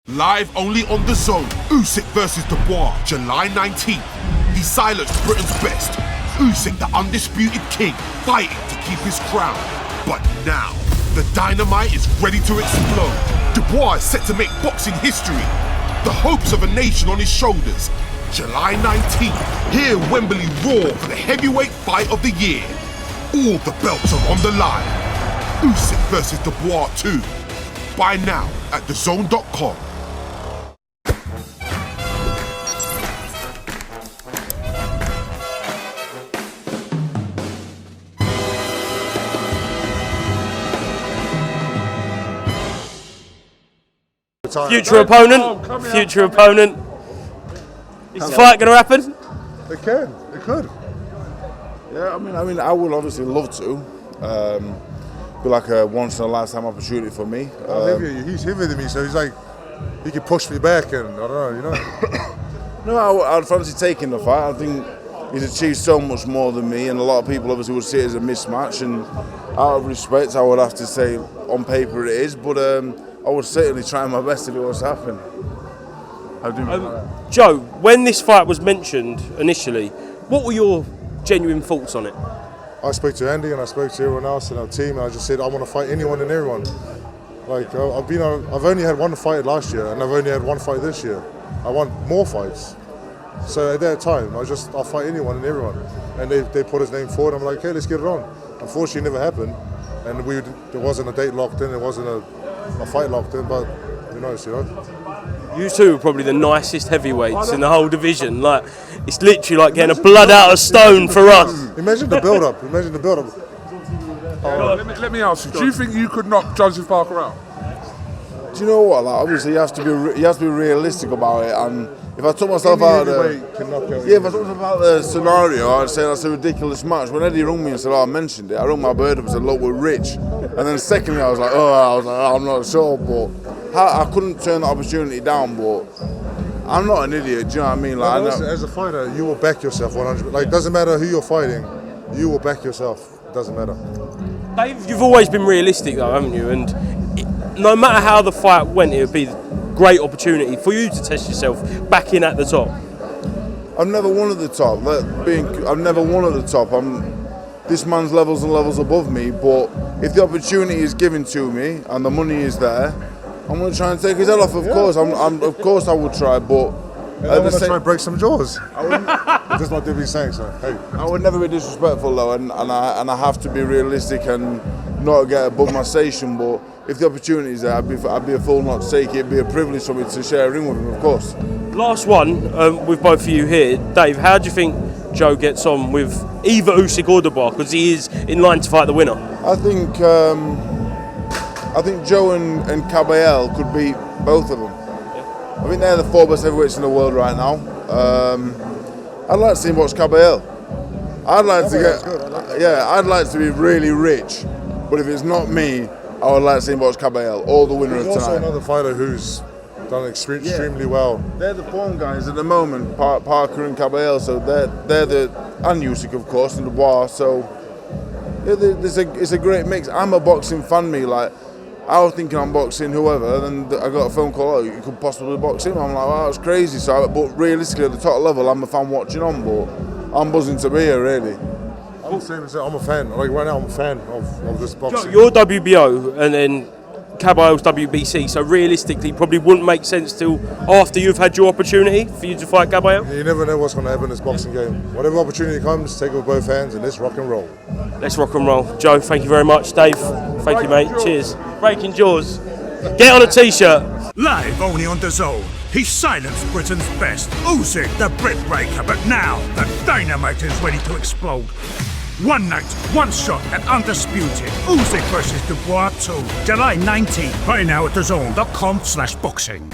Live only on The Zone, Usyk versus Dubois, July 19th. He silenced Britain's best. Usyk, the undisputed king, fighting to keep his crown. But now, the dynamite is ready to explode. Dubois is set to make boxing history. The hopes of a nation on his shoulders. July 19th, here Wembley roar for the heavyweight fight of the year. All the belts are on the line. Usyk versus Dubois 2. Buy now at thezone.com. Future opponent. Is the fight going to happen? It could. Yeah, I mean, I would obviously love to. Be like a once in a lifetime opportunity for me. He's heavier than me, so he's like, he can push me back, and I don't know, you know. No, I'd fancy taking the fight. I think he's achieved so much more than me, and a lot of people obviously would see it as a mismatch. And out of respect, I would have to say on paper it is, but I would certainly try my best if it was to happen. Joe, when this fight was mentioned initially, what were your genuine thoughts on it? I spoke to Andy and I spoke to everyone else in our team, and I just said I want to fight anyone and everyone. Like I've only had one fight last year, and I've only had one fight this year. I want more fights. So at that time, I'll fight anyone and everyone. And they put his name forward. I'm like, hey, let's get it on. Unfortunately, it never happened, and there wasn't a date locked in. There wasn't a fight locked in, but who knows, you know. You two are probably the nicest heavyweights in the whole division. Like, it's literally like getting a blood out of stone for us. Imagine the build-up. Let me ask you. Do you think you could knock Joseph Parker out? Do you know what? Like, obviously, you have to be realistic about it. And if I took myself out of the scenario, I'd say that's a ridiculous match. When Eddie rung me and said, I mentioned it, I rung my bird up and said, look, we're rich. And then secondly, I was like, I'm not sure, but I couldn't turn the opportunity down. But I'm not an idiot. Do you know what I mean? Like, as a fighter, you will back yourself 100%. Like, doesn't matter who you're fighting, you will back yourself. It doesn't matter. Dave, you've always been realistic, though, haven't you? And no matter how the fight went, it would be a great opportunity for you to test yourself back in at the top. I've never won at the top. I've never won at the top. This man's levels and levels above me, but if the opportunity is given to me and the money is there, I'm going to try and take his head off. Of course, of course I would try, but I want to try and break some jaws. That's what they've been saying. So hey, I would never be disrespectful though, and I have to be realistic and not get above my station. But if the opportunity is there, I'd be a fool not to take it. It'd be a privilege for me to share a ring with him, of course. Last one with both of you here, Dave. How do you think Joe gets on with either Usyk or Dubois, because he is in line to fight the winner? I think Joe and Cabel could beat both of them. Yeah. I think they're the four best heavyweights in the world right now. I'd like to see him watch Cabel. I'd like to be really rich, but if it's not me, I would like to see him watch Cabel, or the winner of tonight. There's also another fighter who's done extremely well. They're the form guys at the moment, Parker and Cabel, so they're and Usyk of course, and Dubois, so yeah, it's a great mix. I'm a boxing fan, me, like, I was thinking I'm boxing whoever, and then I got a phone call, oh, you could possibly box him. I'm like, wow, that's crazy. So, but realistically, at the top level, I'm a fan watching on, but I'm buzzing to be here, really. I'm the same as I'm a fan. Like right now, I'm a fan of this boxing. You're WBO, and then Cabel's WBC, so realistically, probably wouldn't make sense till after you've had your opportunity for you to fight Cabel. You never know what's going to happen in this boxing game. Whatever opportunity comes, take it with both hands, and let's rock and roll. Let's rock and roll. Joe, thank you very much. Dave, thank you, mate. Cheers. Breaking jaws. Get on a t-shirt. Live only on The Zone. He silenced Britain's best. Usyk, the Brit breaker, but now the dynamite is ready to explode. One night, one shot at undisputed. Usyk versus Dubois 2, July 19th. Buy now at thezone.com/boxing.